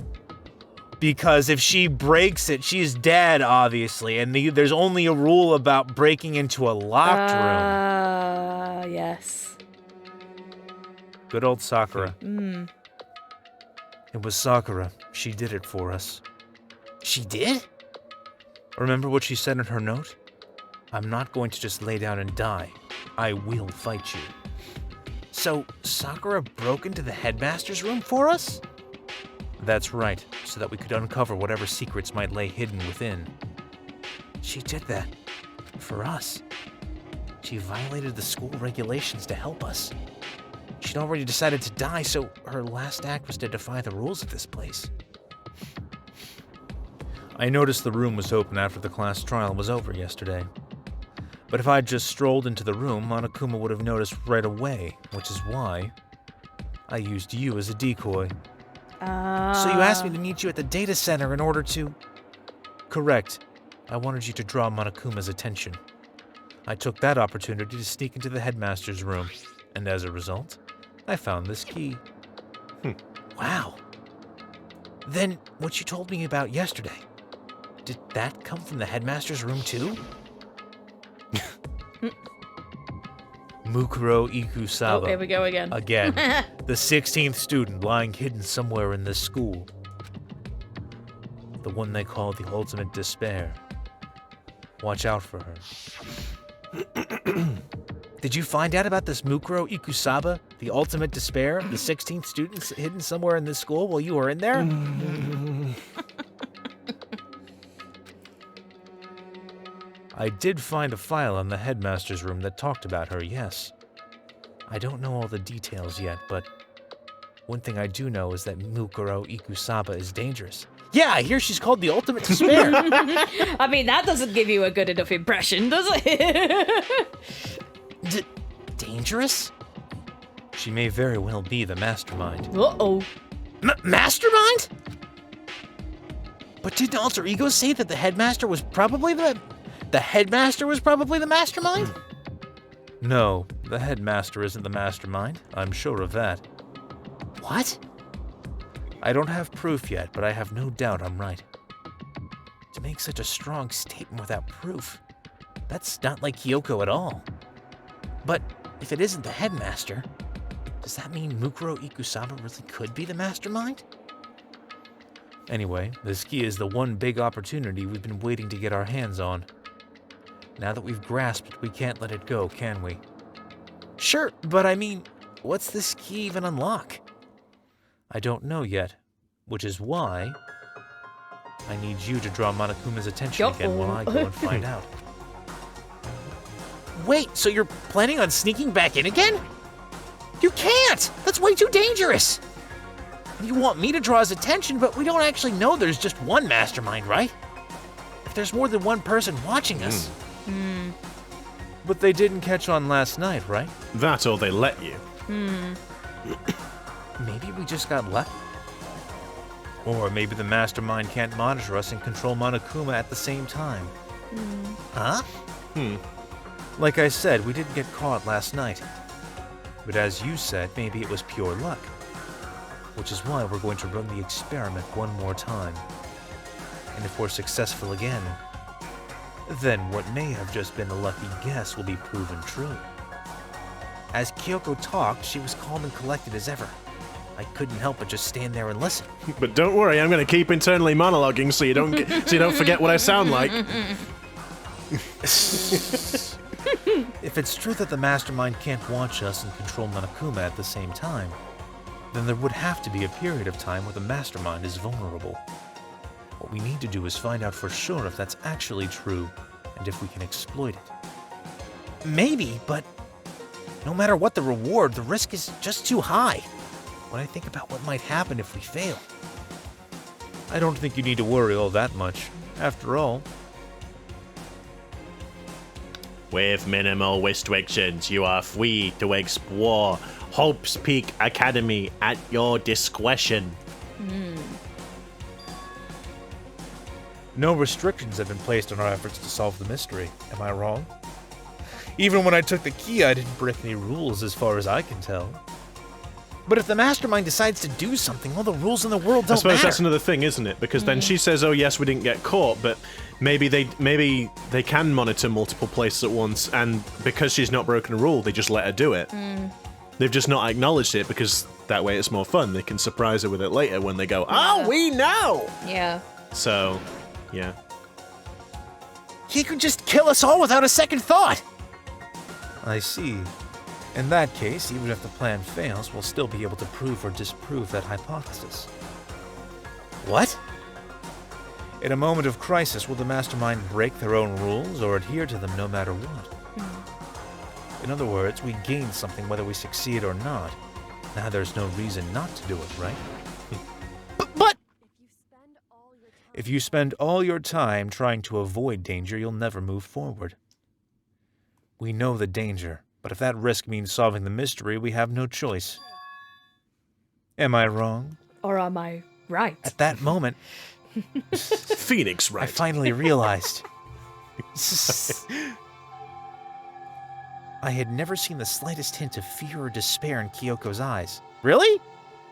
Because if she breaks it, she's dead, obviously. And there's only a rule about breaking into a locked room. Yes. Good old Sakura. It was Sakura. She did it for us. She did? Remember what she said in her note? I'm not going to just lay down and die. I will fight you. So, Sakura broke into the headmaster's room for us? That's right, so that we could uncover whatever secrets might lay hidden within. She did that. For us. She violated the school regulations to help us. She'd already decided to die, so her last act was to defy the rules of this place. I noticed the room was open after the class trial was over yesterday. But if I'd just strolled into the room, Monokuma would have noticed right away, which is why I used you as a decoy. So you asked me to meet you at the data center in order to... Correct. I wanted you to draw Monokuma's attention. I took that opportunity to sneak into the headmaster's room, and as a result, I found this key. Wow. Then, what you told me about yesterday, did that come from the headmaster's room too? Mukuro Ikusaba. Oh, here we go again. Again, the 16th student lying hidden somewhere in this school. The one they call the ultimate despair. Watch out for her. Did you find out about this Mukuro Ikusaba, the ultimate despair, the 16th student hidden somewhere in this school while you were in there? I did find a file in the headmaster's room that talked about her, yes. I don't know all the details yet, but one thing I do know is that Mukuro Ikusaba is dangerous. Yeah, I hear she's called the ultimate despair. I mean, that doesn't give you a good enough impression, does it? Dangerous? She may very well be the mastermind. Uh-oh. Mastermind? But didn't Alter Ego say that the headmaster was probably the mastermind? No, the headmaster isn't the mastermind. I'm sure of that. What? I don't have proof yet, but I have no doubt I'm right. To make such a strong statement without proof, that's not like Kyoko at all. But if it isn't the headmaster, does that mean Mukuro Ikusaba really could be the mastermind? Anyway, this key is the one big opportunity we've been waiting to get our hands on. Now that we've grasped it, we can't let it go, can we? Sure, but I mean, what's this key even unlock? I don't know yet, which is why I need you to draw Monokuma's attention again while I go and find out. Wait, so you're planning on sneaking back in again? You can't! That's way too dangerous! You want me to draw his attention, but we don't actually know there's just one mastermind, right? If there's more than one person watching us. But they didn't catch on last night, right? That or they let you. Maybe we just got lucky. Or maybe the mastermind can't monitor us and control Monokuma at the same time. Huh? Like I said, we didn't get caught last night. But as you said, maybe it was pure luck. Which is why we're going to run the experiment one more time. And if we're successful again, then what may have just been a lucky guess will be proven true. As Kyoko talked, she was calm and collected as ever. I couldn't help but just stand there and listen. But don't worry, I'm going to keep internally monologuing so you don't forget what I sound like. If it's true that the mastermind can't watch us and control Monokuma at the same time, then there would have to be a period of time where the mastermind is vulnerable. What we need to do is find out for sure if that's actually true, and if we can exploit it. Maybe, but no matter what the reward, the risk is just too high. When I think about what might happen if we fail. I don't think you need to worry all that much. After all, With minimal restrictions, you are free to explore Hope's Peak Academy at your discretion. no restrictions have been placed on our efforts to solve the mystery. Am I wrong? Even when I took the key, I didn't break any rules as far as I can tell. But if the mastermind decides to do something, all the rules in the world don't matter. I suppose that's another thing, isn't it? Because then she says, oh yes, we didn't get caught, but maybe they can monitor multiple places at once, and because she's not broken a rule, they just let her do it. They've just not acknowledged it, because that way it's more fun. They can surprise her with it later when they go, oh, we know! Yeah. So, yeah. He could just kill us all without a second thought! I see. In that case, even if the plan fails, we'll still be able to prove or disprove that hypothesis. What? In a moment of crisis, will the mastermind break their own rules or adhere to them no matter what? In other words, we gain something whether we succeed or not. Now there's no reason not to do it, right? But if you spend all your time trying to avoid danger, you'll never move forward. We know the danger. But if that risk means solving the mystery, we have no choice. Am I wrong? Or am I right? At that moment, Phoenix, right? I finally realized. I had never seen the slightest hint of fear or despair in Kyoko's eyes. Really?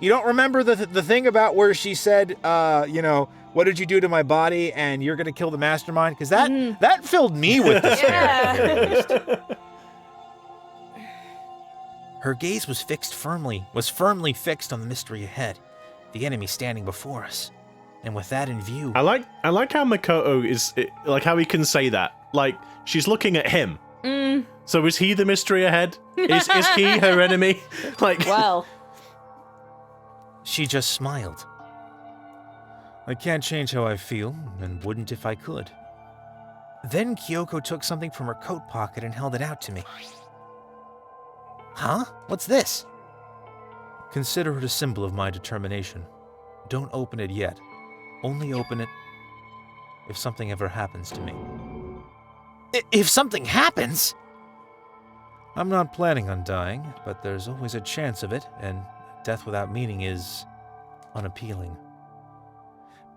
You don't remember the thing about where she said, what did you do to my body and you're going to kill the mastermind? Because that filled me with despair. At the very least. Her gaze was firmly fixed on the mystery ahead, the enemy standing before us. And with that in view... I like how Makoto is... like, how he can say that. Like, she's looking at him. So is he the mystery ahead? Is he her enemy? Like... Well... She just smiled. I can't change how I feel, and wouldn't if I could. Then Kyoko took something from her coat pocket and held it out to me. Huh? What's this? Consider it a symbol of my determination. Don't open it yet. Only open it if something ever happens to me. If something happens? I'm not planning on dying, but there's always a chance of it, and death without meaning is unappealing.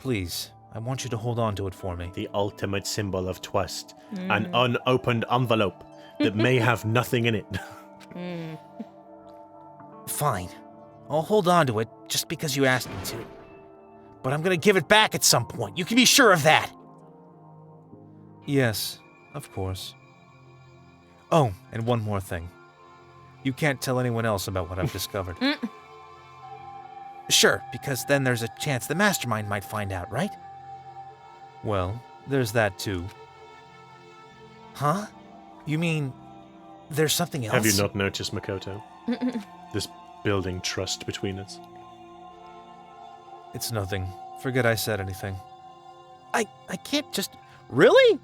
Please, I want you to hold on to it for me. The ultimate symbol of trust. An unopened envelope that may have nothing in it. Fine. I'll hold on to it just because you asked me to. But I'm gonna give it back at some point. You can be sure of that. Yes, of course. Oh, and one more thing. You can't tell anyone else about what I've discovered. Sure, because then there's a chance the mastermind might find out, right? Well, there's that too. Huh? You mean... there's something else? Have you not noticed, Makoto? This building trust between us. It's nothing. Forget I said anything. I can't just... Really?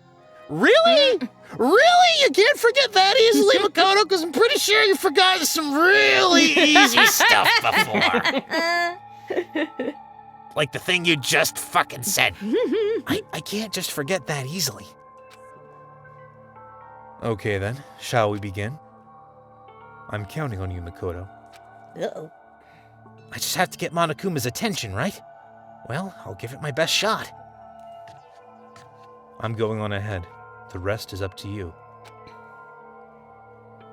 Really? Really? You can't forget that easily, Makoto? Because I'm pretty sure you've forgotten some really easy stuff before. Like the thing you just fucking said. I can't just forget that easily. Okay then, shall we begin? I'm counting on you, Makoto. Uh-oh. I just have to get Monokuma's attention, right? Well, I'll give it my best shot. I'm going on ahead. The rest is up to you.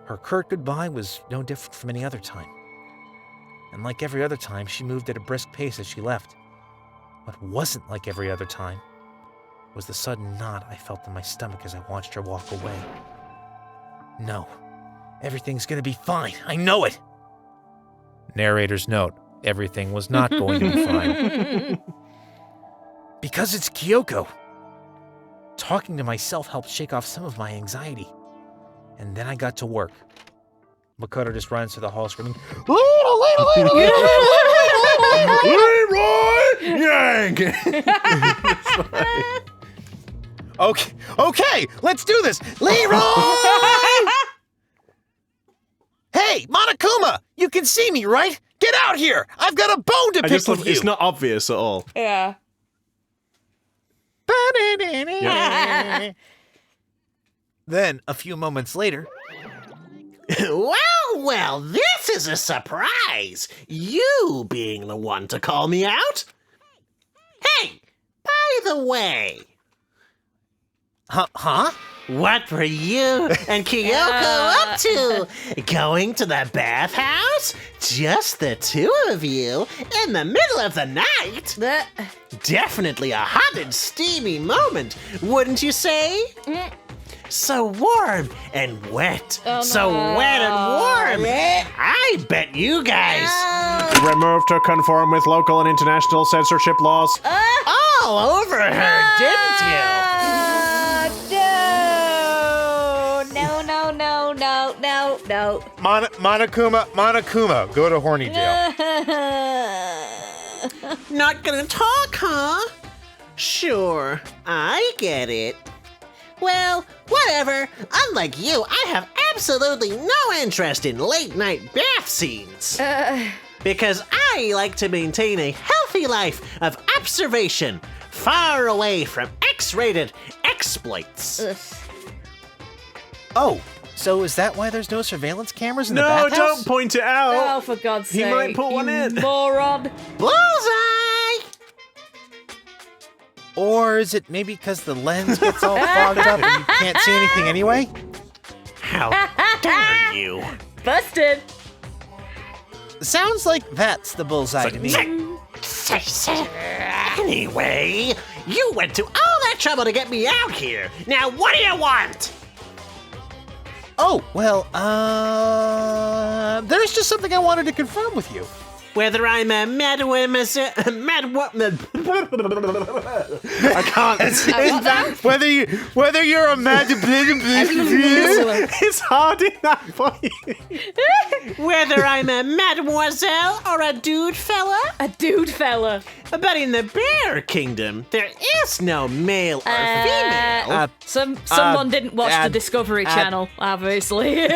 Her curt goodbye was no different from any other time. And like every other time, she moved at a brisk pace as she left. What wasn't like every other time was the sudden knot I felt in my stomach as I watched her walk away. No, everything's gonna be fine. I know it. Narrator's note, everything was not going to be fine. Because it's Kyoko. Talking to myself helped shake off some of my anxiety. And then I got to work. Makoto just runs through the hall screaming, Leroy Yank! Okay, let's do this. Leroy! Hey, Monokuma! You can see me, right? Get out here! I've got a bone to pick with you! It's not obvious at all. Yeah. Then, a few moments later... Well, this is a surprise. You being the one to call me out. Hey, by the way. Huh? What were you and Kyoko up to? Going to the bathhouse? Just the two of you in the middle of the night? Definitely a hot and steamy moment, wouldn't you say? So warm and wet. So wet and warm. I bet you guys Removed to conform with local and international censorship laws. all over her, didn't you? No. Monokuma, go to horny jail. Not gonna talk, huh? Sure, I get it. Well, whatever. Unlike you, I have absolutely no interest in late-night bath scenes. Because I like to maintain a healthy life of observation, far away from X-rated exploits. Oh, so is that why there's no surveillance cameras in the No, bathhouse? don't point it out. Oh, for God's sake. He might put one you in. Moron. Bullseye! Or is it maybe because the lens gets all fogged up and you can't see anything anyway? How dare you? Busted. Sounds like that's the bullseye to me. Anyway, you went to all that trouble to get me out here. Now what do you want? Oh, well, there's just something I wanted to confirm with you. Whether I'm a I can't. Whether you're a mad It's hard enough for you. Whether I'm a mademoiselle or a dude fella. A dude fella. But in the bear kingdom, there is no male or female. Someone didn't watch the Discovery Channel, obviously.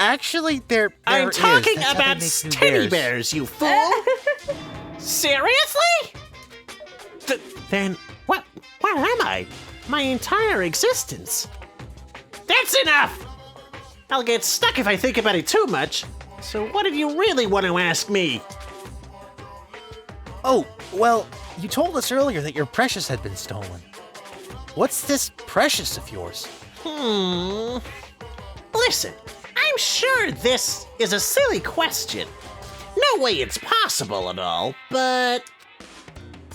Actually, there I'm is. talking That's how they about make new teddy bears, you fool. Seriously? Then what? Where am I? My entire existence. That's enough. I'll get stuck if I think about it too much. So what did you really want to ask me? Oh, well, you told us earlier that your precious had been stolen. What's this precious of yours? Listen, I'm sure this is a silly question. No way it's possible at all, but...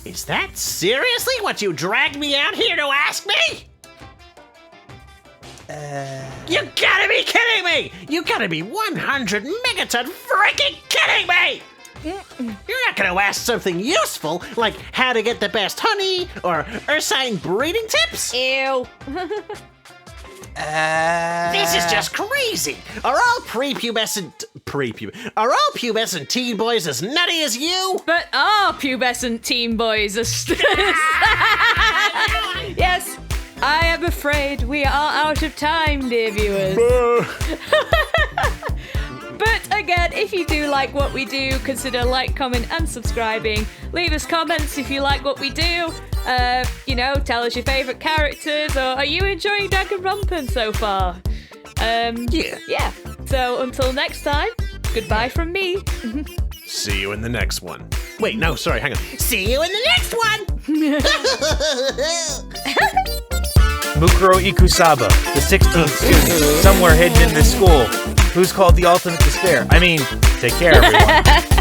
Is that seriously what you dragged me out here to ask me? You gotta be kidding me! You gotta be 100 megaton freaking kidding me! You're not gonna ask something useful, like how to get the best honey, or ursine breeding tips? Ew. This is just crazy! Are all pubescent teen boys as nutty as you? But our pubescent teen boys are Yes, I am afraid we are out of time, dear viewers. But again, if you do like what we do, consider like, comment, and subscribing. Leave us comments if you like what we do. Tell us your favourite characters, or are you enjoying Danganronpa so far? Yeah. So until next time, goodbye from me. See you in the next one. Wait, no, sorry, hang on. See you in the next one! Mukuro Ikusaba, the 16th student, somewhere hidden in this school. Who's called the ultimate despair? I mean, take care, everyone.